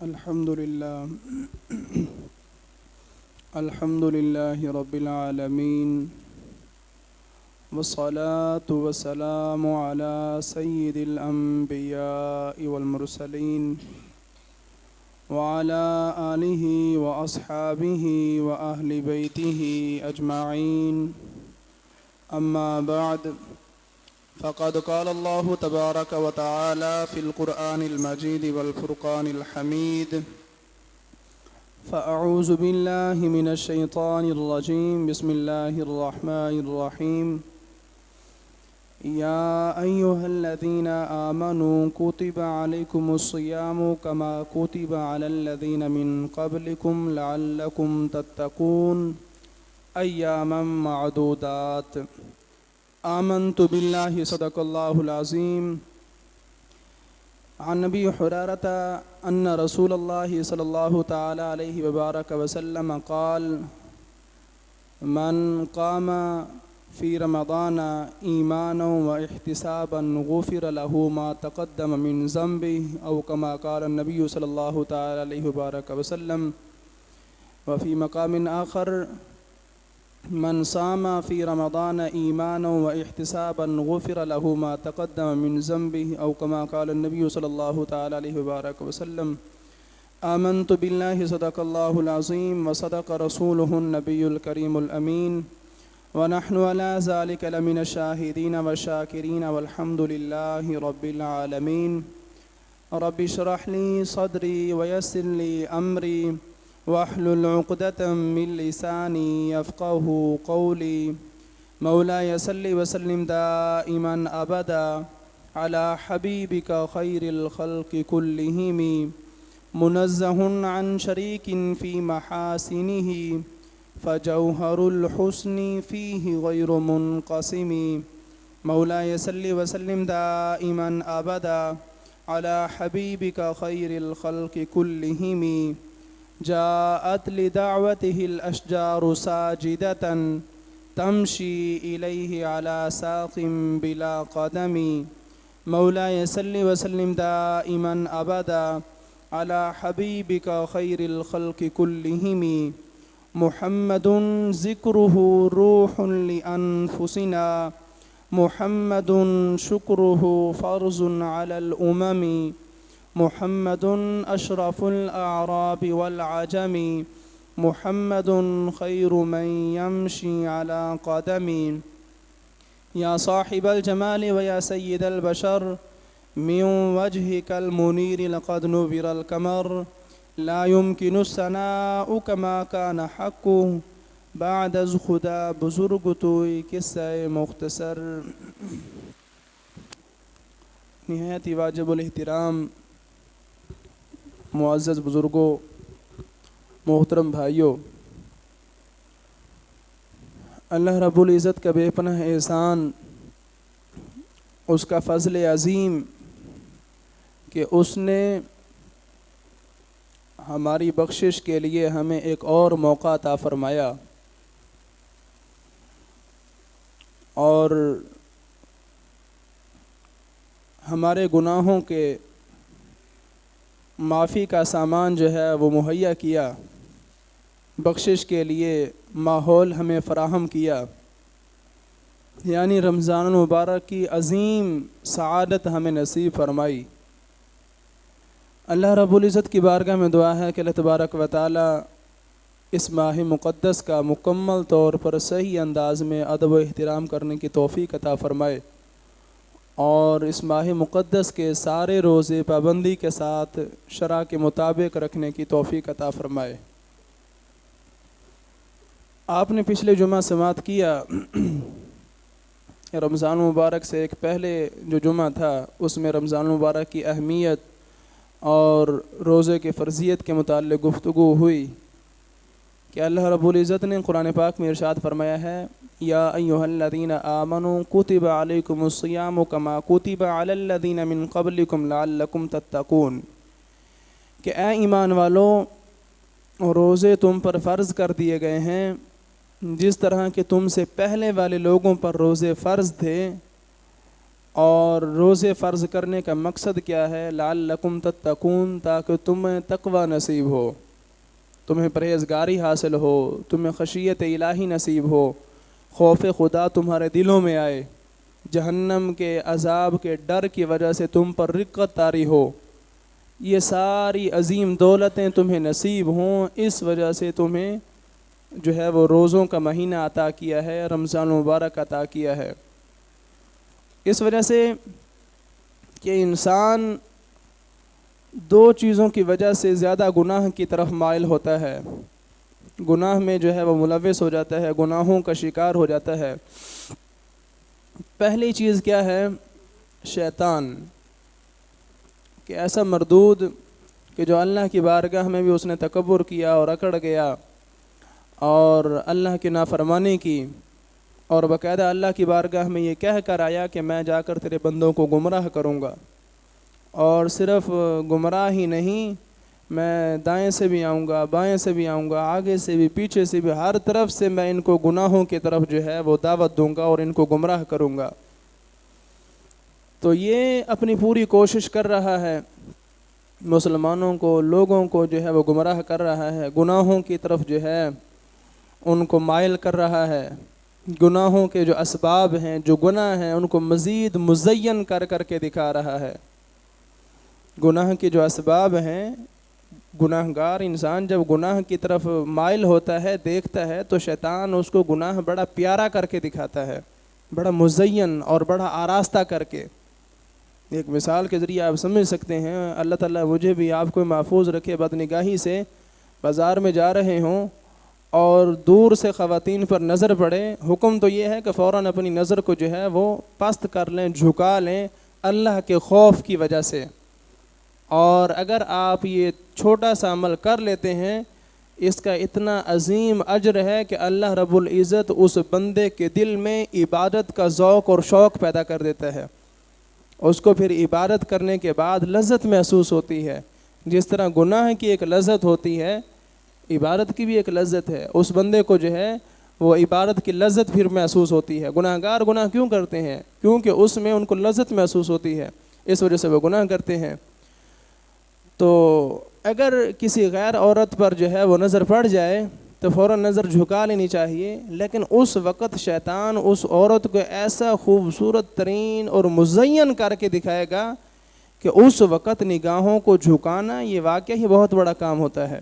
الحمد لله الحمد لله رب العالمين، والصلاة والسلام على سيد الأنبياء والمرسلين وعلى آله وأصحابه وأهل بيته أجمعين. أما بعد، فقد قال الله تبارك وتعالى في القرآن المجيد والفرقان الحميد: فأعوذ بالله من الشيطان الرجيم. بسم الله الرحمن الرحيم. يا أيها الذين آمنوا كتب عليكم الصيام كما كتب على الذين من قبلكم لعلكم تتقون أياما معدودات. آمنت بالله صدق الله العظيم. عن نبي هريرة أن رسول الله صلى الله تعالى عليه وبارك وسلم قال: من قام في رمضان إيمانا واحتسابا غفر له ما تقدم من ذنبه، أو كما قال النبي صلى الله تعالى عليه وبارك وسلم. وفي مقام آخر: من صام في رمضان إيمانا واحتسابا غفر له ما تقدم من ذنبه، أو كما قال النبي صلى الله تعالى عليه وبارك وسلم. آمنت بالله صدق الله العظيم وصدق رسوله النبي الكريم الأمين، ونحن على ذلك لمن الشاهدين والشاكرين، والحمد لله رب العالمين. رب اشرح لي صدري ويسر لي أمري واحلل عقدة من لساني يفقه قولي. مولاي صل وسلم دائما أبدا على حبيبك خير الخلق كلهم، منزه عن شريك في محاسنه، فجوهر الحسن فيه غير منقسم. مولاي صل وسلم دائما أبدا على حبيبك خير الخلق كلهم. جاءت لدعوته الأشجار ساجدة، تمشي إليه على ساق بلا قدم. مولاي صل وسلم دائما أبدا على حبيبك خير الخلق كلهم. محمد ذكره روح لأنفسنا، محمد شكره فرض على الأمم. محمد أشرف الأعراب والعجم، محمد خير من يمشي على قدم. يا صاحب الجمال ويا سيد البشر، من وجهك المنير لقد نبر القمر. لا يمكن الثناء كما كان حقه، بعد از خدا بزرگ توئی قصہ مختصر. نہایت ہی واجب الاحترام معزز بزرگوں، محترم بھائیوں، اللہ رب العزت کا بے پناہ احسان، اس کا فضل عظیم کہ اس نے ہماری بخشش کے لیے ہمیں ایک اور موقع عطا فرمایا، اور ہمارے گناہوں کے معافی کا سامان جو ہے وہ مہیا کیا، بخشش کے لیے ماحول ہمیں فراہم کیا، یعنی رمضان المبارک کی عظیم سعادت ہمیں نصیب فرمائی. اللہ رب العزت کی بارگاہ میں دعا ہے کہ اللہ تبارک و تعالی اس ماہ مقدس کا مکمل طور پر صحیح انداز میں ادب و احترام کرنے کی توفیق عطا فرمائے، اور اس ماہ مقدس کے سارے روزے پابندی کے ساتھ شرع کے مطابق رکھنے کی توفیق عطا فرمائے. آپ نے پچھلے جمعہ سماعت کیا، رمضان مبارک سے ایک پہلے جو جمعہ تھا اس میں رمضان مبارک کی اہمیت اور روزے کے فرضیت کے متعلق گفتگو ہوئی کہ اللہ رب العزت نے قرآن پاک میں ارشاد فرمایا ہے: یا ایھا الذین آمنوا کتب علیکم الصیام کما کتب علی الذین من قبلکم لعلکم تتقون، کہ اے ایمان والو، روزے تم پر فرض کر دیے گئے ہیں جس طرح کہ تم سے پہلے والے لوگوں پر روزے فرض تھے، اور روزے فرض کرنے کا مقصد کیا ہے؟ لعلکم تتقون، تاکہ تمہیں تقوی نصیب ہو، تمہیں پرہیزگاری حاصل ہو، تمہیں خشیت الہی نصیب ہو، خوف خدا تمہارے دلوں میں آئے، جہنم کے عذاب کے ڈر کی وجہ سے تم پر رقت طاری ہو، یہ ساری عظیم دولتیں تمہیں نصیب ہوں، اس وجہ سے تمہیں جو ہے وہ روزوں کا مہینہ عطا کیا ہے، رمضان مبارک عطا کیا ہے۔ اس وجہ سے کہ انسان دو چیزوں کی وجہ سے زیادہ گناہ کی طرف مائل ہوتا ہے، گناہ میں جو ہے وہ ملوث ہو جاتا ہے، گناہوں کا شکار ہو جاتا ہے۔ پہلی چیز کیا ہے؟ شیطان، کہ ایسا مردود کہ جو اللہ کی بارگاہ میں بھی اس نے تکبر کیا اور اکڑ گیا اور اللہ کی نافرمانی کی، اور باقاعدہ اللہ کی بارگاہ میں یہ کہہ کر آیا کہ میں جا کر تیرے بندوں کو گمراہ کروں گا، اور صرف گمراہ ہی نہیں، میں دائیں سے بھی آؤں گا، بائیں سے بھی آؤں گا، آگے سے بھی پیچھے سے بھی، ہر طرف سے میں ان کو گناہوں کی طرف جو ہے وہ دعوت دوں گا اور ان کو گمراہ کروں گا۔ تو یہ اپنی پوری کوشش کر رہا ہے، مسلمانوں کو، لوگوں کو جو ہے وہ گمراہ کر رہا ہے، گناہوں کی طرف جو ہے ان کو مائل کر رہا ہے، گناہوں کے جو اسباب ہیں، جو گناہ ہیں، ان کو مزید مزین کر کر کے دکھا رہا ہے۔ گناہ کے جو اسباب ہیں، گناہ گار انسان جب گناہ کی طرف مائل ہوتا ہے، دیکھتا ہے، تو شیطان اس کو گناہ بڑا پیارا کر کے دکھاتا ہے، بڑا مزین اور بڑا آراستہ کر کے۔ ایک مثال کے ذریعے آپ سمجھ سکتے ہیں، اللہ تعالیٰ مجھے بھی آپ کو محفوظ رکھے بدنگاہی سے، بازار میں جا رہے ہوں اور دور سے خواتین پر نظر پڑے، حکم تو یہ ہے کہ فوراً اپنی نظر کو جو ہے وہ پست کر لیں، جھکا لیں اللہ کے خوف کی وجہ سے۔ اور اگر آپ یہ چھوٹا سا عمل کر لیتے ہیں، اس کا اتنا عظیم اجر ہے کہ اللہ رب العزت اس بندے کے دل میں عبادت کا ذوق اور شوق پیدا کر دیتا ہے، اس کو پھر عبادت کرنے کے بعد لذت محسوس ہوتی ہے۔ جس طرح گناہ کی ایک لذت ہوتی ہے، عبادت کی بھی ایک لذت ہے، اس بندے کو جو ہے وہ عبادت کی لذت پھر محسوس ہوتی ہے۔ گناہ گار گناہ کیوں کرتے ہیں؟ کیونکہ اس میں ان کو لذت محسوس ہوتی ہے، اس وجہ سے وہ گناہ کرتے ہیں۔ تو اگر کسی غیر عورت پر جو ہے وہ نظر پڑ جائے تو فوراً نظر جھکا لینی چاہیے، لیکن اس وقت شیطان اس عورت کو ایسا خوبصورت ترین اور مزین کر کے دکھائے گا کہ اس وقت نگاہوں کو جھکانا یہ واقعہ ہی بہت بڑا کام ہوتا ہے۔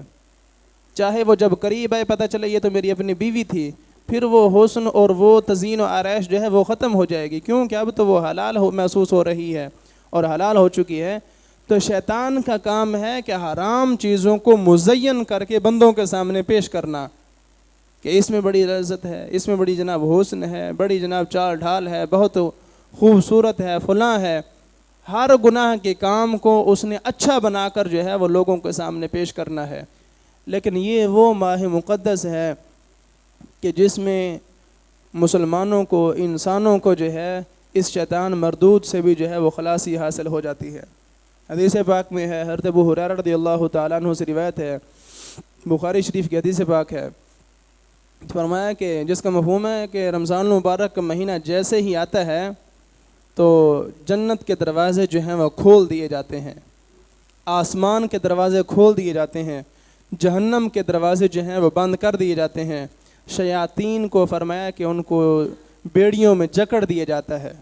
چاہے وہ جب قریب آئے پتہ چلے یہ تو میری اپنی بیوی تھی، پھر وہ حسن اور وہ تزئین و آرائش جو ہے وہ ختم ہو جائے گی، کیونکہ اب تو وہ حلال محسوس ہو رہی ہے اور حلال ہو چکی ہے۔ تو شیطان کا کام ہے کہ حرام چیزوں کو مزین کر کے بندوں کے سامنے پیش کرنا، کہ اس میں بڑی لذت ہے، اس میں بڑی جناب حسن ہے، بڑی جناب چال ڈھال ہے، بہت خوبصورت ہے، فلاں ہے۔ ہر گناہ کے کام کو اس نے اچھا بنا کر جو ہے وہ لوگوں کے سامنے پیش کرنا ہے۔ لیکن یہ وہ ماہ مقدس ہے کہ جس میں مسلمانوں کو، انسانوں کو جو ہے اس شیطان مردود سے بھی جو ہے وہ خلاصی حاصل ہو جاتی ہے۔ حدیث پاک میں ہے، حضرت ابو ہریرہ رضی اللہ تعالیٰ عنہ سے روایت ہے، بخاری شریف کی حدیث پاک ہے، فرمایا کہ جس کا مفہوم ہے کہ رمضان المبارک کا مہینہ جیسے ہی آتا ہے تو جنت کے دروازے جو ہیں وہ کھول دیے جاتے ہیں، آسمان کے دروازے کھول دیے جاتے ہیں، جہنم کے دروازے جو ہیں وہ بند کر دیے جاتے ہیں، شیاطین کو فرمایا کہ ان کو بیڑیوں میں جکڑ دیا جاتا ہے۔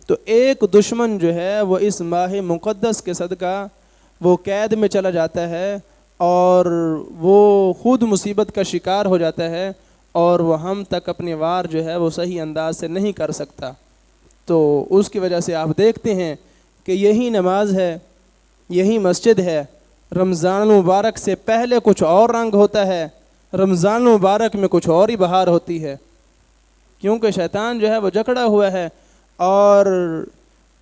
تو ایک دشمن جو ہے وہ اس ماہ مقدس کے صدقہ وہ قید میں چلا جاتا ہے اور وہ خود مصیبت کا شکار ہو جاتا ہے، اور وہ ہم تک اپنی وار جو ہے وہ صحیح انداز سے نہیں کر سکتا۔ تو اس کی وجہ سے آپ دیکھتے ہیں کہ یہی نماز ہے، یہی مسجد ہے، رمضان المبارک سے پہلے کچھ اور رنگ ہوتا ہے، رمضان المبارک میں کچھ اور ہی بہار ہوتی ہے، کیونکہ شیطان جو ہے وہ جکڑا ہوا ہے، اور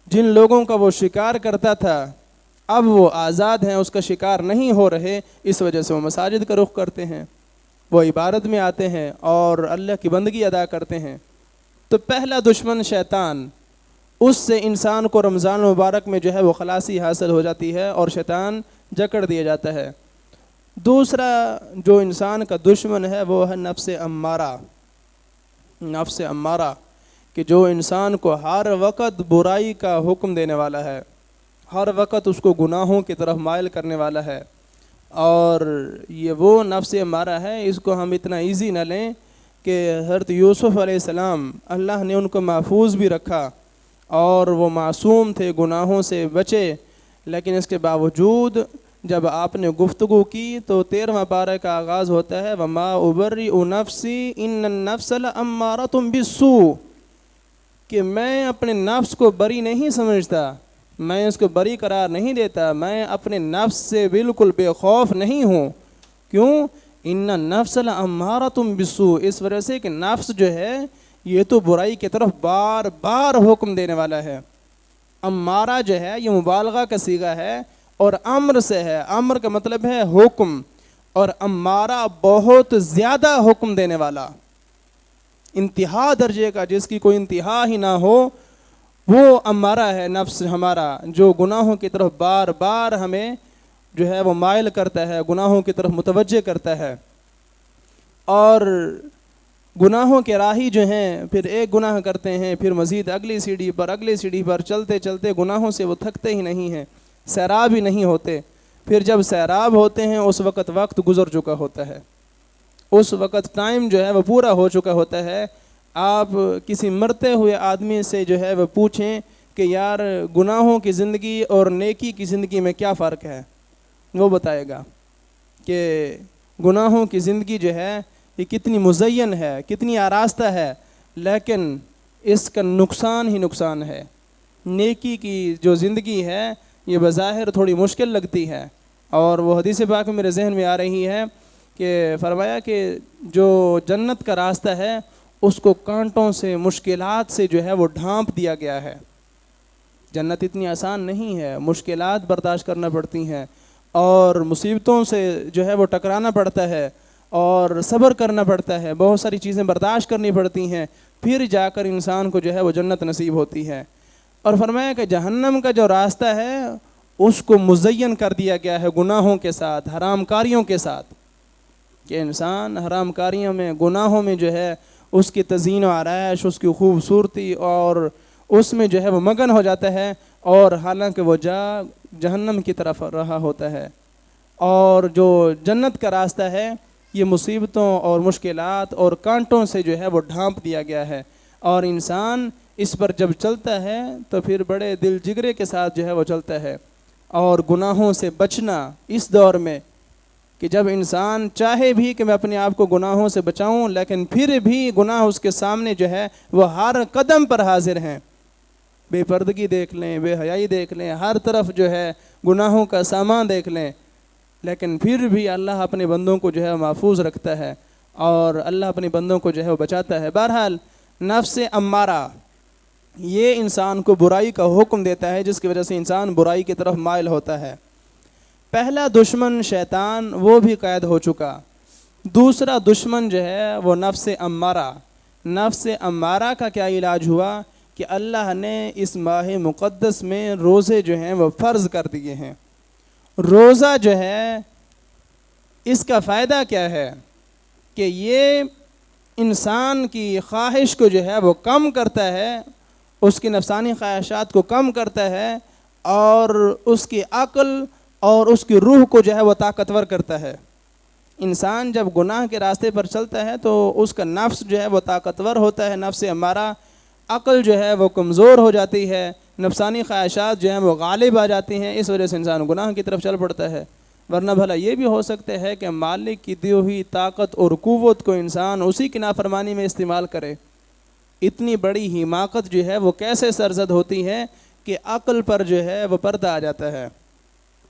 جن لوگوں کا وہ شکار کرتا تھا اب وہ آزاد ہیں، اس کا شکار نہیں ہو رہے، اس وجہ سے وہ مساجد کا رخ کرتے ہیں، وہ عبادت میں آتے ہیں اور اللہ کی بندگی ادا کرتے ہیں۔ تو پہلا دشمن شیطان، اس سے انسان کو رمضان المبارک میں جو ہے وہ خلاصی حاصل ہو جاتی ہے اور شیطان جکڑ دیا جاتا ہے۔ دوسرا جو انسان کا دشمن ہے وہ ہے نفس امارہ، نفس امارہ، کہ جو انسان کو ہر وقت برائی کا حکم دینے والا ہے، ہر وقت اس کو گناہوں کی طرف مائل کرنے والا ہے، اور یہ وہ نفس امارہ ہے، اس کو ہم اتنا ایزی نہ لیں کہ حضرت یوسف علیہ السلام اللہ نے ان کو محفوظ بھی رکھا اور وہ معصوم تھے، گناہوں سے بچے، لیکن اس کے باوجود جب آپ نے گفتگو کی تو 13واں پارہ کا آغاز ہوتا ہے وَمَا أُبَرِّئُ نَفْسِي إِنَّ النَّفْسَ لَأَمَّارَةٌ بِالسُّوءِ، کہ میں اپنے نفس کو بری نہیں سمجھتا، میں اس کو بری قرار نہیں دیتا، میں اپنے نفس سے بالکل بے خوف نہیں ہوں۔ کیوں؟ ان النفس لامارۃ بالسوء، اس وجہ سے کہ نفس جو ہے یہ تو برائی کی طرف بار بار حکم دینے والا ہے۔ امارہ جو ہے یہ مبالغہ کا صیغہ ہے اور امر سے ہے، امر کا مطلب ہے حکم، اور امارہ بہت زیادہ حکم دینے والا، انتہا درجے کا، جس کی کوئی انتہا ہی نہ ہو، وہ امارہ ہے نفس ہمارا، جو گناہوں کی طرف بار بار ہمیں جو ہے وہ مائل کرتا ہے، گناہوں کی طرف متوجہ کرتا ہے۔ اور گناہوں کے راہی جو ہیں پھر ایک گناہ کرتے ہیں، پھر مزید اگلی سیڑھی پر چلتے چلتے گناہوں سے وہ تھکتے ہی نہیں ہیں، سیراب ہی نہیں ہوتے۔ پھر جب سیراب ہوتے ہیں اس وقت گزر چکا ہوتا ہے، اس وقت ٹائم جو ہے وہ پورا ہو چکا ہوتا ہے۔ آپ کسی مرتے ہوئے آدمی سے جو ہے وہ پوچھیں کہ یار گناہوں کی زندگی اور نیکی کی زندگی میں کیا فرق ہے، وہ بتائے گا کہ گناہوں کی زندگی جو ہے یہ کتنی مزین ہے، کتنی آراستہ ہے، لیکن اس کا نقصان ہی نقصان ہے۔ نیکی کی جو زندگی ہے یہ بظاہر تھوڑی مشکل لگتی ہے، اور وہ حدیث پاک میرے ذہن میں آ رہی ہے کہ فرمایا کہ جو جنت کا راستہ ہے اس کو کانٹوں سے، مشکلات سے جو ہے وہ ڈھانپ دیا گیا ہے۔ جنت اتنی آسان نہیں ہے، مشکلات برداشت کرنا پڑتی ہیں، اور مصیبتوں سے جو ہے وہ ٹکرانا پڑتا ہے، اور صبر کرنا پڑتا ہے، بہت ساری چیزیں برداشت کرنی پڑتی ہیں، پھر جا کر انسان کو جو ہے وہ جنت نصیب ہوتی ہے۔ اور فرمایا کہ جہنم کا جو راستہ ہے اس کو مزین کر دیا گیا ہے گناہوں کے ساتھ، حرام کاریوں کے ساتھ، کہ انسان حرام کاریوں میں، گناہوں میں جو ہے اس کی تزئین و آرائش، اس کی خوبصورتی، اور اس میں جو ہے وہ مگن ہو جاتا ہے، اور حالانکہ وہ جہنم کی طرف رہا ہوتا ہے۔ اور جو جنت کا راستہ ہے یہ مصیبتوں اور مشکلات اور کانٹوں سے جو ہے وہ ڈھانپ دیا گیا ہے، اور انسان اس پر جب چلتا ہے تو پھر بڑے دل جگرے کے ساتھ جو ہے وہ چلتا ہے۔ اور گناہوں سے بچنا اس دور میں، کہ جب انسان چاہے بھی کہ میں اپنے آپ کو گناہوں سے بچاؤں، لیکن پھر بھی گناہ اس کے سامنے جو ہے وہ ہر قدم پر حاضر ہیں۔ بے پردگی دیکھ لیں، بے حیائی دیکھ لیں، ہر طرف جو ہے گناہوں کا سامان دیکھ لیں، لیکن پھر بھی اللہ اپنے بندوں کو جو ہے محفوظ رکھتا ہے، اور اللہ اپنے بندوں کو جو ہے وہ بچاتا ہے۔ بہرحال نفس امارہ یہ انسان کو برائی کا حکم دیتا ہے، جس کی وجہ سے انسان برائی کی طرف مائل ہوتا ہے۔ پہلا دشمن شیطان، وہ بھی قید ہو چکا۔ دوسرا دشمن جو ہے وہ نفس امارہ۔ نفس امارہ کا کیا علاج ہوا کہ اللہ نے اس ماہ مقدس میں روزے جو ہیں وہ فرض کر دیے ہیں۔ روزہ جو ہے اس کا فائدہ کیا ہے کہ یہ انسان کی خواہش کو جو ہے وہ کم کرتا ہے، اس کی نفسانی خواہشات کو کم کرتا ہے، اور اس کی عقل اور اس کی روح کو جو ہے وہ طاقتور کرتا ہے۔ انسان جب گناہ کے راستے پر چلتا ہے تو اس کا نفس جو ہے وہ طاقتور ہوتا ہے، نفس امارہ، عقل جو ہے وہ کمزور ہو جاتی ہے، نفسانی خواہشات جو ہیں وہ غالب آ جاتی ہیں، اس وجہ سے انسان گناہ کی طرف چل پڑتا ہے۔ ورنہ بھلا یہ بھی ہو سکتا ہے کہ مالک کی دی ہوئی طاقت اور قوت کو انسان اسی کی نافرمانی میں استعمال کرے۔ اتنی بڑی حماقت جو ہے وہ کیسے سرزد ہوتی ہے کہ عقل پر جو ہے وہ پردہ آ جاتا ہے،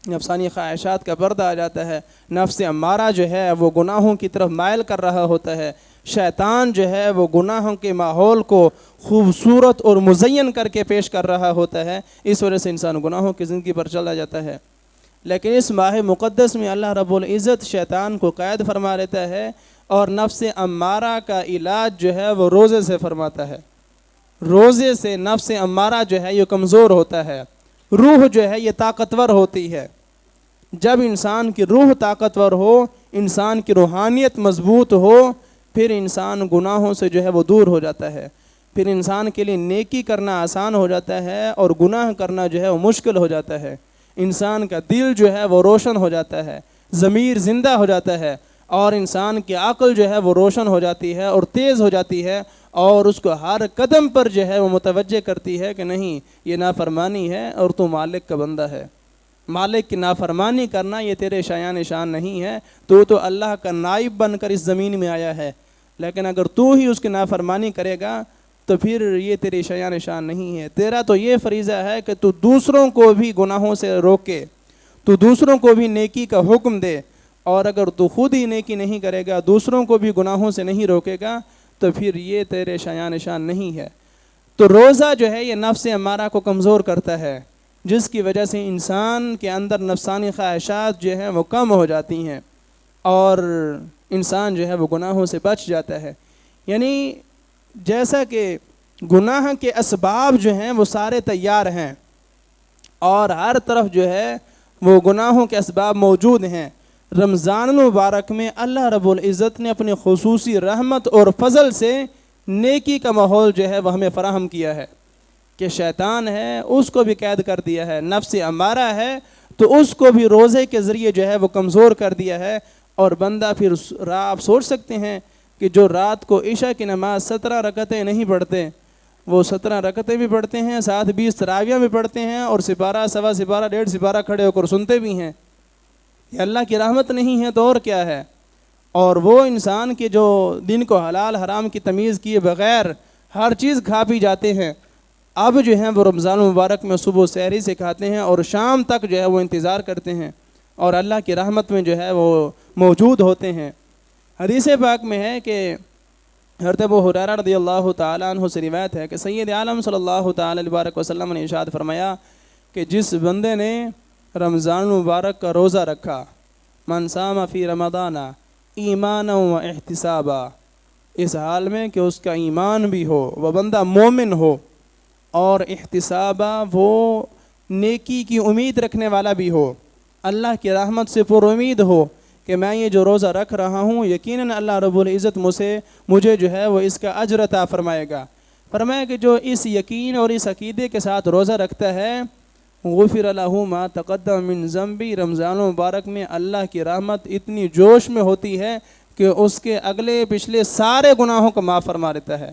نفسانی خواہشات کا پردہ آ جاتا ہے، نفس امارہ جو ہے وہ گناہوں کی طرف مائل کر رہا ہوتا ہے، شیطان جو ہے وہ گناہوں کے ماحول کو خوبصورت اور مزین کر کے پیش کر رہا ہوتا ہے، اس وجہ سے انسان گناہوں کی زندگی پر چلا جاتا ہے۔ لیکن اس ماہ مقدس میں اللہ رب العزت شیطان کو قید فرما لیتا ہے، اور نفس امارہ کا علاج جو ہے وہ روزے سے فرماتا ہے۔ روزے سے نفس امارہ جو ہے یہ کمزور ہوتا ہے، روح جو ہے یہ طاقتور ہوتی ہے۔ جب انسان کی روح طاقتور ہو، انسان کی روحانیت مضبوط ہو، پھر انسان گناہوں سے جو ہے وہ دور ہو جاتا ہے۔ پھر انسان کے لیے نیکی کرنا آسان ہو جاتا ہے اور گناہ کرنا جو ہے وہ مشکل ہو جاتا ہے. انسان کا دل جو ہے وہ روشن ہو جاتا ہے, ضمیر زندہ ہو جاتا ہے, اور انسان کی عقل جو ہے وہ روشن ہو جاتی ہے اور تیز ہو جاتی ہے, اور اس کو ہر قدم پر جو ہے وہ متوجہ کرتی ہے کہ نہیں یہ نافرمانی ہے اور تو مالک کا بندہ ہے. مالک کی نافرمانی کرنا یہ تیرے شایان شان نہیں ہے, تو اللہ کا نائب بن کر اس زمین میں آیا ہے, لیکن اگر تو ہی اس کی نافرمانی کرے گا تو پھر یہ تیری شایان شان نہیں ہے. تیرا تو یہ فریضہ ہے کہ تو دوسروں کو بھی گناہوں سے روکے, تو دوسروں کو بھی نیکی کا حکم دے, اور اگر تو خود ہی نیکی نہیں کرے گا, دوسروں کو بھی گناہوں سے نہیں روکے گا, تو پھر یہ تیرے شایان شان نہیں ہے. تو روزہ جو ہے یہ نفس امارہ کو کمزور کرتا ہے, جس کی وجہ سے انسان کے اندر نفسانی خواہشات جو ہیں وہ کم ہو جاتی ہیں, اور انسان جو ہے وہ گناہوں سے بچ جاتا ہے. یعنی جیسا کہ گناہ کے اسباب جو ہیں وہ سارے تیار ہیں, اور ہر طرف جو ہے وہ گناہوں کے اسباب موجود ہیں. رمضان المبارک میں اللہ رب العزت نے اپنی خصوصی رحمت اور فضل سے نیکی کا ماحول جو ہے وہ ہمیں فراہم کیا ہے, کہ شیطان ہے اس کو بھی قید کر دیا ہے, نفس امارہ ہے تو اس کو بھی روزے کے ذریعے جو ہے وہ کمزور کر دیا ہے. اور بندہ پھر آپ سوچ سکتے ہیں کہ جو رات کو عشاء کی نماز 17 رکعتیں نہیں پڑھتے, وہ 17 رکعتیں بھی پڑھتے ہیں, ساتھ 20 تراویح بھی پڑھتے ہیں, اور سپارہ سوا سپارہ 1.5 سپارہ کھڑے ہو کر سنتے بھی ہیں. یہ اللہ کی رحمت نہیں ہے تو اور کیا ہے؟ اور وہ انسان کے جو دن کو حلال حرام کی تمیز کیے بغیر ہر چیز کھا پی جاتے ہیں, اب جو ہیں وہ رمضان المبارک میں صبح سحری سے کھاتے ہیں اور شام تک جو ہے وہ انتظار کرتے ہیں, اور اللہ کی رحمت میں جو ہے وہ موجود ہوتے ہیں. حدیث پاک میں ہے کہ حضرت ابو ہریرہ رضی اللہ تعالیٰ عنہ سے روایت ہے کہ سید عالم صلی اللہ تعالیٰ علیہ وسلم نے ارشاد فرمایا کہ جس بندے نے رمضان المبارک کا روزہ رکھا, من صام فی رمضان ایمانا و احتسابا, اس حال میں کہ اس کا ایمان بھی ہو, وہ بندہ مومن ہو, اور احتسابا وہ نیکی کی امید رکھنے والا بھی ہو, اللہ کی رحمت سے پر امید ہو کہ میں یہ جو روزہ رکھ رہا ہوں یقیناً اللہ رب العزت مجھے جو ہے وہ اس کا اجر عطا فرمائے گا. فرمایا کہ جو اس یقین اور اس عقیدے کے ساتھ روزہ رکھتا ہے, غفر لہ ما تقدم من ذنبی, رمضان مبارک میں اللہ کی رحمت اتنی جوش میں ہوتی ہے کہ اس کے اگلے پچھلے سارے گناہوں کو معاف فرما دیتا ہے.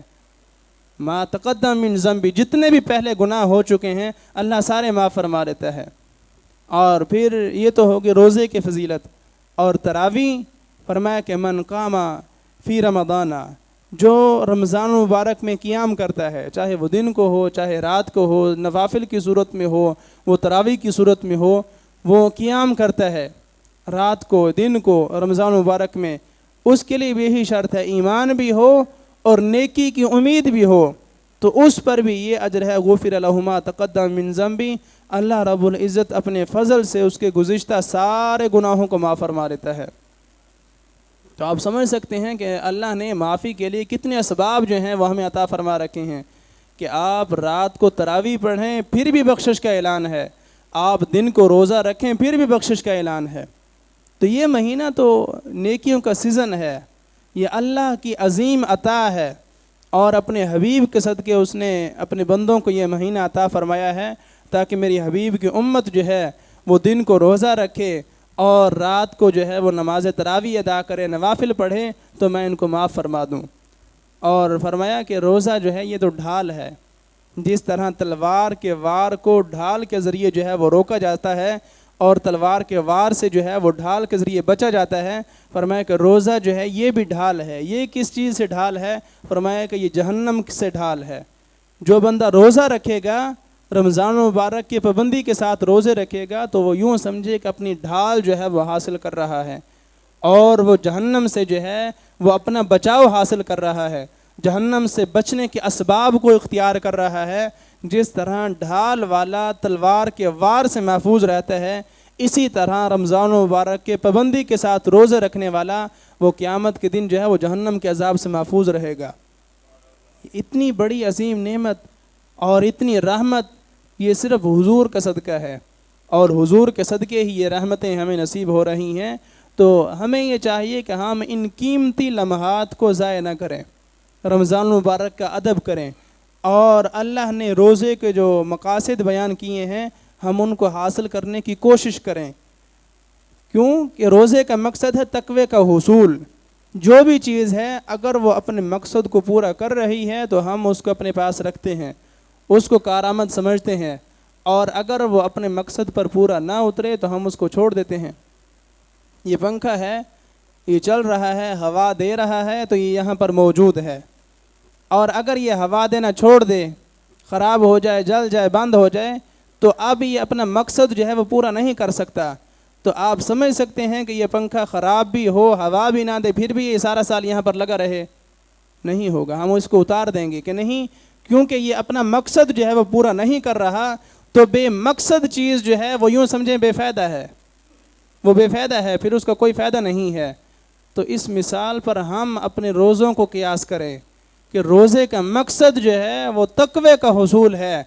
ما تقدم من ذنبی, جتنے بھی پہلے گناہ ہو چکے ہیں اللہ سارے معاف فرما دیتا ہے. اور پھر یہ تو ہوگی روزے کی فضیلت. اور تراویح فرمایا کہ من قام فی رمضان, جو رمضان مبارک میں قیام کرتا ہے, چاہے وہ دن کو ہو چاہے رات کو ہو, نوافل کی صورت میں ہو, وہ تراویح کی صورت میں ہو, وہ قیام کرتا ہے رات کو دن کو رمضان مبارک میں, اس کے لیے بھی یہی شرط ہے ایمان بھی ہو اور نیکی کی امید بھی ہو, تو اس پر بھی یہ اجر ہے غفر لہ ما تقدم من ذنبی, اللہ رب العزت اپنے فضل سے اس کے گزشتہ سارے گناہوں کو معاف فرما دیتا ہے. تو آپ سمجھ سکتے ہیں کہ اللہ نے معافی کے لیے کتنے اسباب جو ہیں وہ ہمیں عطا فرما رکھے ہیں, کہ آپ رات کو تراویح پڑھیں پھر بھی بخشش کا اعلان ہے, آپ دن کو روزہ رکھیں پھر بھی بخشش کا اعلان ہے. تو یہ مہینہ تو نیکیوں کا سیزن ہے, یہ اللہ کی عظیم عطا ہے, اور اپنے حبیب کے صدقے اس نے اپنے بندوں کو یہ مہینہ عطا فرمایا ہے تاکہ میری حبیب کی امت جو ہے وہ دن کو روزہ رکھے اور رات کو جو ہے وہ نماز تراویح ادا کرے, نوافل پڑھے, تو میں ان کو معاف فرما دوں. اور فرمایا کہ روزہ جو ہے یہ تو ڈھال ہے, جس طرح تلوار کے وار کو ڈھال کے ذریعے جو ہے وہ روکا جاتا ہے اور تلوار کے وار سے جو ہے وہ ڈھال کے ذریعے بچا جاتا ہے, فرمایا کہ روزہ جو ہے یہ بھی ڈھال ہے. یہ کس چیز سے ڈھال ہے؟ فرمایا کہ یہ جہنم سے ڈھال ہے. جو بندہ روزہ رکھے گا, رمضان مبارک کی پابندی کے ساتھ روزے رکھے گا, تو وہ یوں سمجھے کہ اپنی ڈھال جو ہے وہ حاصل کر رہا ہے, اور وہ جہنم سے جو ہے وہ اپنا بچاؤ حاصل کر رہا ہے, جہنم سے بچنے کے اسباب کو اختیار کر رہا ہے. جس طرح ڈھال والا تلوار کے وار سے محفوظ رہتا ہے, اسی طرح رمضان مبارک کے پابندی کے ساتھ روزے رکھنے والا وہ قیامت کے دن جو ہے وہ جہنم کے عذاب سے محفوظ رہے گا. اتنی بڑی عظیم نعمت اور اتنی رحمت یہ صرف حضور کا صدقہ ہے, اور حضور کے صدقے ہی یہ رحمتیں ہمیں نصیب ہو رہی ہیں. تو ہمیں یہ چاہیے کہ ہم ان قیمتی لمحات کو ضائع نہ کریں, رمضان المبارک کا ادب کریں, اور اللہ نے روزے کے جو مقاصد بیان کیے ہیں ہم ان کو حاصل کرنے کی کوشش کریں. کیوں کہ روزے کا مقصد ہے تقوی کا حصول. جو بھی چیز ہے اگر وہ اپنے مقصد کو پورا کر رہی ہے تو ہم اس کو اپنے پاس رکھتے ہیں, اس کو کارآمد سمجھتے ہیں, اور اگر وہ اپنے مقصد پر پورا نہ اترے تو ہم اس کو چھوڑ دیتے ہیں. یہ پنکھا ہے, یہ چل رہا ہے, ہوا دے رہا ہے, تو یہ یہاں پر موجود ہے, اور اگر یہ ہوا دینا چھوڑ دے, خراب ہو جائے, جل جائے, بند ہو جائے, تو اب یہ اپنا مقصد جو ہے وہ پورا نہیں کر سکتا. تو آپ سمجھ سکتے ہیں کہ یہ پنکھا خراب بھی ہو, ہوا بھی نہ دے, پھر بھی یہ سارا سال یہاں پر لگا رہے, نہیں ہوگا. ہم اس کو اتار دیں گے کہ نہیں, کیونکہ یہ اپنا مقصد جو ہے وہ پورا نہیں کر رہا. تو بے مقصد چیز جو ہے وہ یوں سمجھیں بے فائدہ ہے, وہ بے فائدہ ہے, پھر اس کا کوئی فائدہ نہیں ہے. تو اس مثال پر ہم اپنے روزوں کو قیاس کریں کہ روزے کا مقصد جو ہے وہ تقوی کا حصول ہے.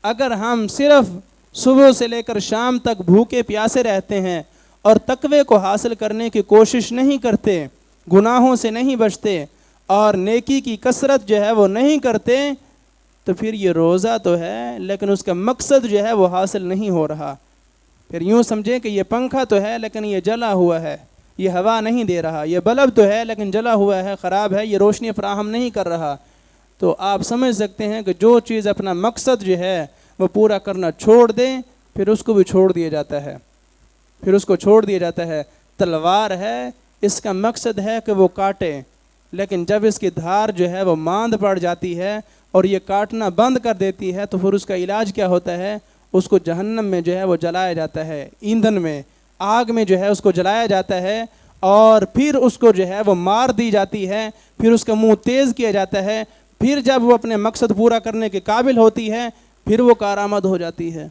اگر ہم صرف صبح سے لے کر شام تک بھوکے پیاسے رہتے ہیں اور تقوی کو حاصل کرنے کی کوشش نہیں کرتے, گناہوں سے نہیں بچتے, اور نیکی کی کثرت جو ہے وہ نہیں کرتے, تو پھر یہ روزہ تو ہے لیکن اس کا مقصد جو ہے وہ حاصل نہیں ہو رہا. پھر یوں سمجھیں کہ یہ پنکھا تو ہے لیکن یہ جلا ہوا ہے, یہ ہوا نہیں دے رہا. یہ بلب تو ہے لیکن جلا ہوا ہے, خراب ہے, یہ روشنی فراہم نہیں کر رہا. تو آپ سمجھ سکتے ہیں کہ جو چیز اپنا مقصد جو ہے وہ پورا کرنا چھوڑ دیں, پھر اس کو بھی چھوڑ دیا جاتا ہے, پھر اس کو چھوڑ دیا جاتا ہے. تلوار ہے, اس کا مقصد ہے کہ وہ کاٹے, لیکن جب اس کی دھار جو ہے وہ ماند پڑ جاتی ہے اور یہ کاٹنا بند کر دیتی ہے, تو پھر اس کا علاج کیا ہوتا ہے, اس کو جہنم میں جو ہے وہ جلایا جاتا ہے, ایندھن میں, آگ میں جو ہے اس کو جلایا جاتا ہے, اور پھر اس کو جو ہے وہ مار دی جاتی ہے, پھر اس کا منہ تیز کیا جاتا ہے, پھر جب وہ اپنے مقصد پورا کرنے کے قابل ہوتی ہے پھر وہ کارآمد ہو جاتی ہے.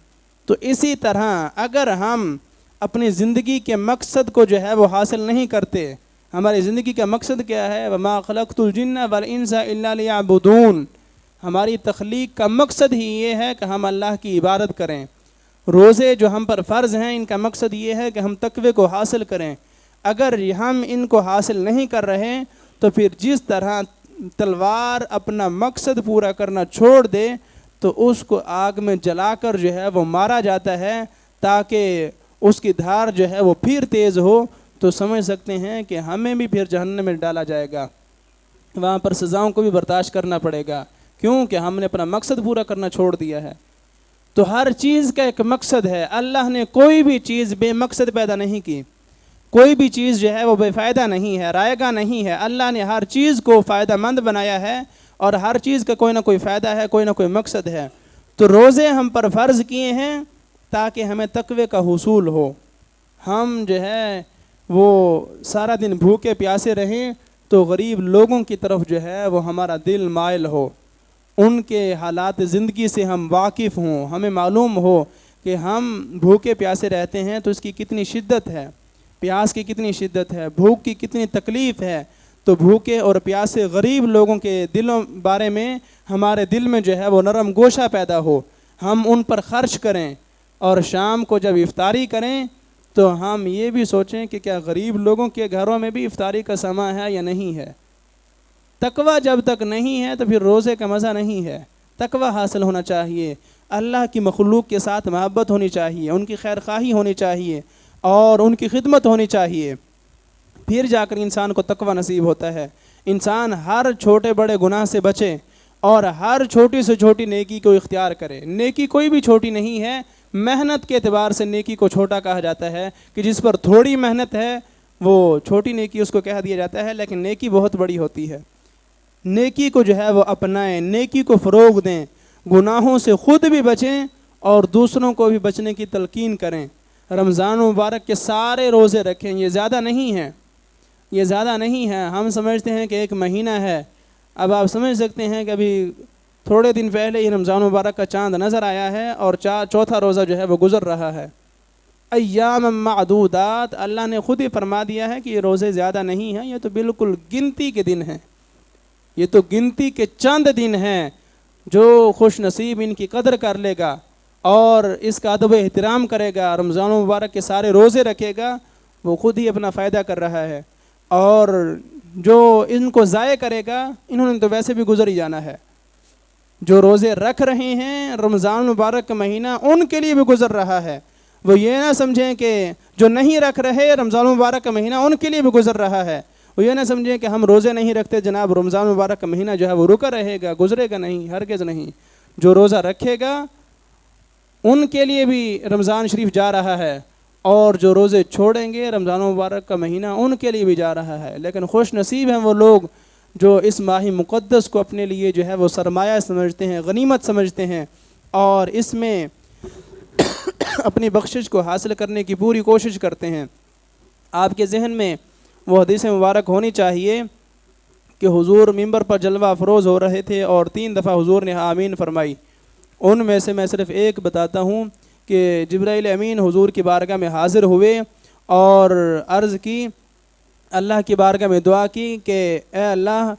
تو اسی طرح اگر ہم اپنی زندگی کے مقصد کو جو ہے وہ حاصل نہیں کرتے, ہماری زندگی کا مقصد کیا ہے, وَمَا خَلَقْتُ الْجِنَّ وَالْإِنسَ إِلَّا لِيَعْبُدُونَ, ہماری تخلیق کا مقصد ہی یہ ہے کہ ہم اللہ کی عبادت کریں. روزے جو ہم پر فرض ہیں ان کا مقصد یہ ہے کہ ہم تقوی کو حاصل کریں. اگر ہم ان کو حاصل نہیں کر رہے تو پھر جس طرح تلوار اپنا مقصد پورا کرنا چھوڑ دے تو اس کو آگ میں جلا کر جو ہے وہ مارا جاتا ہے تاکہ اس کی دھار جو ہے وہ پھر تیز ہو, تو سمجھ سکتے ہیں کہ ہمیں بھی پھر جہنم میں ڈالا جائے گا, وہاں پر سزاؤں کو بھی برداشت کرنا پڑے گا, کیونکہ ہم نے اپنا مقصد پورا کرنا چھوڑ دیا ہے. تو ہر چیز کا ایک مقصد ہے, اللہ نے کوئی بھی چیز بے مقصد پیدا نہیں کی, کوئی بھی چیز جو ہے وہ بے فائدہ نہیں ہے, رائے گاہ نہیں ہے. اللہ نے ہر چیز کو فائدہ مند بنایا ہے, اور ہر چیز کا کوئی نہ کوئی فائدہ ہے, کوئی نہ کوئی مقصد ہے. تو روزے ہم پر فرض کیے ہیں تاکہ ہمیں تقوی کا حصول ہو. ہم جو ہے وہ سارا دن بھوکے پیاسے رہیں تو غریب لوگوں کی طرف جو ہے وہ ہمارا دل مائل ہو, ان کے حالات زندگی سے ہم واقف ہوں, ہمیں معلوم ہو کہ ہم بھوکے پیاسے رہتے ہیں تو اس کی کتنی شدت ہے, پیاس کی کتنی شدت ہے, بھوک کی کتنی تکلیف ہے. تو بھوکے اور پیاسے غریب لوگوں کے دلوں بارے میں ہمارے دل میں جو ہے وہ نرم گوشہ پیدا ہو, ہم ان پر خرچ کریں, اور شام کو جب افطاری کریں تو ہم یہ بھی سوچیں کہ کیا غریب لوگوں کے گھروں میں بھی افطاری کا سماں ہے یا نہیں ہے. تقوی جب تک نہیں ہے تو پھر روزے کا مزہ نہیں ہے. تقوی حاصل ہونا چاہیے, اللہ کی مخلوق کے ساتھ محبت ہونی چاہیے, ان کی خیر خواہی ہونی چاہیے, اور ان کی خدمت ہونی چاہیے, پھر جا کر انسان کو تقوی نصیب ہوتا ہے. انسان ہر چھوٹے بڑے گناہ سے بچے اور ہر چھوٹی سے چھوٹی نیکی کو اختیار کرے. نیکی کوئی بھی چھوٹی نہیں ہے, محنت کے اعتبار سے نیکی کو چھوٹا کہا جاتا ہے کہ جس پر تھوڑی محنت ہے وہ چھوٹی نیکی اس کو کہہ دیا جاتا ہے, لیکن نیکی بہت بڑی ہوتی ہے. نیکی کو جو ہے وہ اپنائیں, نیکی کو فروغ دیں, گناہوں سے خود بھی بچیں اور دوسروں کو بھی بچنے کی تلقین کریں. رمضان مبارک کے سارے روزے رکھیں, یہ زیادہ نہیں ہیں, یہ زیادہ نہیں ہے. ہم سمجھتے ہیں کہ ایک مہینہ ہے. اب آپ سمجھ سکتے ہیں کہ ابھی تھوڑے دن پہلے ہی رمضان مبارک کا چاند نظر آیا ہے اور چوتھا روزہ جو ہے وہ گزر رہا ہے. ایام معدودات, اللہ نے خود ہی فرما دیا ہے کہ یہ روزے زیادہ نہیں ہیں, یہ تو بالکل گنتی کے دن ہیں, یہ تو گنتی کے چند دن ہیں. جو خوش نصیب ان کی قدر کر لے گا اور اس کا ادب احترام کرے گا, رمضان مبارک کے سارے روزے رکھے گا, وہ خود ہی اپنا فائدہ کر رہا ہے. اور جو ان کو ضائع کرے گا انہوں نے تو ویسے بھی گزر ہی جانا ہے. جو روزے رکھ رہے ہیں رمضان مبارک کا مہینہ ان کے لیے بھی گزر رہا ہے. وہ یہ نہ سمجھیں کہ جو نہیں رکھ رہے رمضان مبارک کا مہینہ ان کے لیے بھی گزر رہا ہے. وہ یہ نہ سمجھیں کہ ہم روزے نہیں رکھتے جناب رمضان مبارک کا مہینہ جو ہے وہ رکا رہے گا, گزرے گا نہیں, ہرگز نہیں. جو روزہ رکھے گا ان کے لیے بھی رمضان شریف جا رہا ہے, اور جو روزے چھوڑیں گے رمضان مبارک کا مہینہ ان کے لیے بھی جا رہا ہے. لیکن خوش نصیب ہیں وہ لوگ جو اس ماہ مقدس کو اپنے لیے جو ہے وہ سرمایہ سمجھتے ہیں, غنیمت سمجھتے ہیں, اور اس میں اپنی بخشش کو حاصل کرنے کی پوری کوشش کرتے ہیں. آپ کے ذہن میں وہ حدیث مبارک ہونی چاہیے کہ حضور ممبر پر جلوہ افروز ہو رہے تھے اور 3 دفعہ حضور نے آمین فرمائی. ان میں سے میں صرف ایک بتاتا ہوں کہ جبرائیل امین حضور کی بارگاہ میں حاضر ہوئے اور عرض کی, اللہ کی بارگاہ میں دعا کی کہ اے اللہ,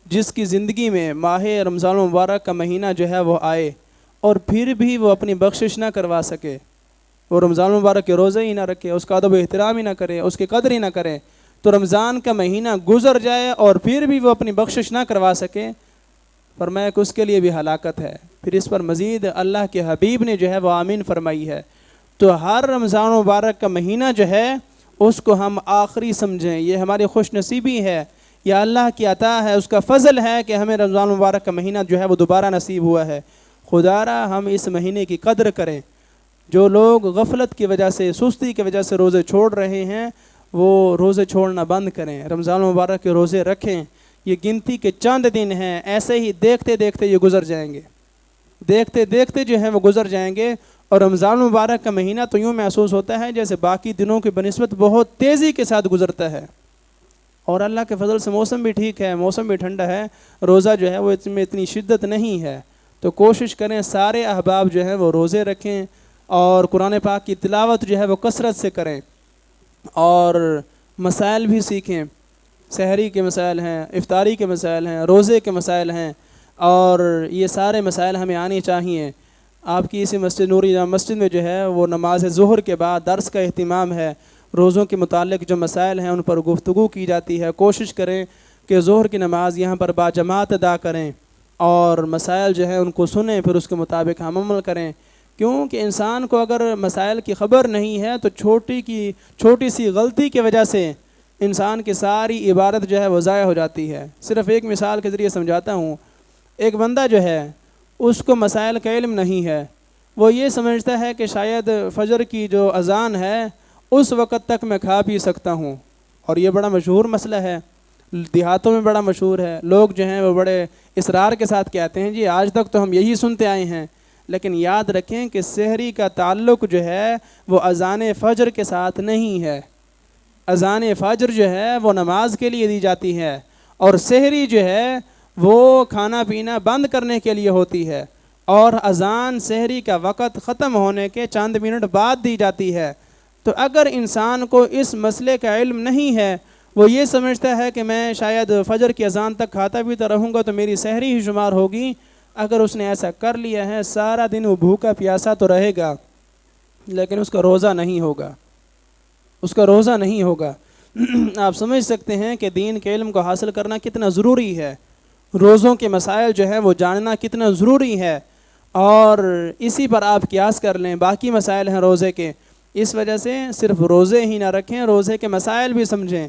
جس کی زندگی میں ماہ رمضان المبارک کا مہینہ جو ہے وہ آئے اور پھر بھی وہ اپنی بخشش نہ کروا سکے, وہ رمضان المبارک کے روزے ہی نہ رکھے, اس کا ادب و احترام ہی نہ کرے, اس کی قدر ہی نہ کرے, تو رمضان کا مہینہ گزر جائے اور پھر بھی وہ اپنی بخشش نہ کروا سکے, فرمایا کہ اس کے لیے بھی ہلاکت ہے. پھر اس پر مزید اللہ کے حبیب نے جو ہے وہ آمین فرمائی ہے. تو ہر رمضان مبارک کا مہینہ جو ہے اس کو ہم آخری سمجھیں, یہ ہماری خوش نصیبی ہے, یا اللہ کی عطا ہے, اس کا فضل ہے کہ ہمیں رمضان مبارک کا مہینہ جو ہے وہ دوبارہ نصیب ہوا ہے. خدا را ہم اس مہینے کی قدر کریں. جو لوگ غفلت کی وجہ سے, سستی کی وجہ سے روزے چھوڑ رہے ہیں وہ روزے چھوڑنا بند کریں, رمضان مبارک کے روزے رکھیں. یہ گنتی کے چند دن ہیں, ایسے ہی دیکھتے دیکھتے یہ گزر جائیں گے, دیکھتے دیکھتے جو ہیں وہ گزر جائیں گے. اور رمضان مبارک کا مہینہ تو یوں محسوس ہوتا ہے جیسے باقی دنوں کی بنسبت بہت تیزی کے ساتھ گزرتا ہے, اور اللہ کے فضل سے موسم بھی ٹھیک ہے, موسم بھی ٹھنڈا ہے, روزہ جو ہے وہ اس میں اتنی شدت نہیں ہے. تو کوشش کریں سارے احباب جو ہیں وہ روزے رکھیں اور قرآن پاک کی تلاوت جو ہے وہ کثرت سے کریں, اور مسائل بھی سیکھیں. سحری کے مسائل ہیں, افطاری کے مسائل ہیں, روزے کے مسائل ہیں, اور یہ سارے مسائل ہمیں آنے چاہیے. آپ کی اسی مسجد نوری جامع مسجد میں جو ہے وہ نماز ظہر کے بعد درس کا اہتمام ہے, روزوں کے متعلق جو مسائل ہیں ان پر گفتگو کی جاتی ہے. کوشش کریں کہ ظہر کی نماز یہاں پر باجماعت ادا کریں اور مسائل جو ہیں ان کو سنیں, پھر اس کے مطابق ہم عمل کریں. کیونکہ انسان کو اگر مسائل کی خبر نہیں ہے تو چھوٹی سی غلطی کی وجہ سے انسان کی ساری عبادت جو ہے وہ ضائع ہو جاتی ہے. صرف ایک مثال کے ذریعے سمجھاتا ہوں. ایک بندہ جو ہے اس کو مسائل کا علم نہیں ہے, وہ یہ سمجھتا ہے کہ شاید فجر کی جو اذان ہے اس وقت تک میں کھا پی سکتا ہوں, اور یہ بڑا مشہور مسئلہ ہے, دیہاتوں میں بڑا مشہور ہے. لوگ جو ہیں وہ بڑے اصرار کے ساتھ کہتے ہیں جی آج تک تو ہم یہی سنتے آئے ہیں. لیکن یاد رکھیں کہ سحری کا تعلق جو ہے وہ اذان فجر کے ساتھ نہیں ہے. اذان فجر جو ہے وہ نماز کے لیے دی جاتی ہے, اور سحری جو ہے وہ کھانا پینا بند کرنے کے لیے ہوتی ہے, اور اذان سحری کا وقت ختم ہونے کے چند منٹ بعد دی جاتی ہے. تو اگر انسان کو اس مسئلے کا علم نہیں ہے, وہ یہ سمجھتا ہے کہ میں شاید فجر کی اذان تک کھاتا پیتا رہوں گا تو میری سحری ہی شمار ہوگی. اگر اس نے ایسا کر لیا ہے سارا دن وہ بھوکا پیاسا تو رہے گا, لیکن اس کا روزہ نہیں ہوگا, اس کا روزہ نہیں ہوگا. آپ سمجھ سکتے ہیں کہ دین کے علم کو حاصل کرنا کتنا ضروری ہے, روزوں کے مسائل جو ہے وہ جاننا کتنا ضروری ہے, اور اسی پر آپ قیاس کر لیں باقی مسائل ہیں روزے کے. اس وجہ سے صرف روزے ہی نہ رکھیں, روزے کے مسائل بھی سمجھیں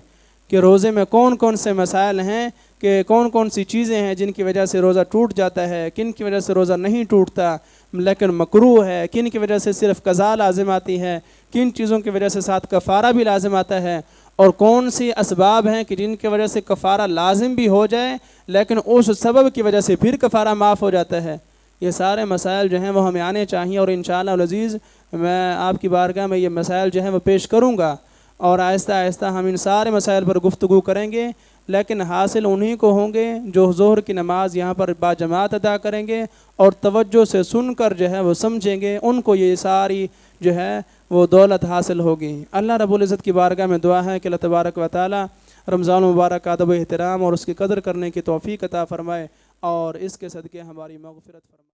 کہ روزے میں کون کون سے مسائل ہیں, کہ کون کون سی چیزیں ہیں جن کی وجہ سے روزہ ٹوٹ جاتا ہے, کن کی وجہ سے روزہ نہیں ٹوٹتا لیکن مکروہ ہے, کن کی وجہ سے صرف قضا لازم آتی ہے, کن چیزوں کی وجہ سے ساتھ کفارہ بھی لازم آتا ہے, اور کون سی اسباب ہیں کہ جن کی وجہ سے کفارہ لازم بھی ہو جائے لیکن اس سبب کی وجہ سے پھر کفارہ معاف ہو جاتا ہے. یہ سارے مسائل جو ہیں وہ ہمیں آنے چاہیے, اور انشاءاللہ العزیز میں آپ کی بارگاہ میں یہ مسائل جو ہیں وہ پیش کروں گا, اور آہستہ آہستہ ہم ان سارے مسائل پر گفتگو کریں گے. لیکن حاصل انہی کو ہوں گے جو ظہر کی نماز یہاں پر باجماعت ادا کریں گے اور توجہ سے سن کر جو ہے وہ سمجھیں گے, ان کو یہ ساری جو ہے وہ دولت حاصل ہوگی. اللہ رب العزت کی بارگاہ میں دعا ہے کہ اللہ تبارک و تعالی رمضان مبارک کا ادب و احترام اور اس کی قدر کرنے کی توفیق عطا فرمائے, اور اس کے صدقے ہماری مغفرت فرمائے.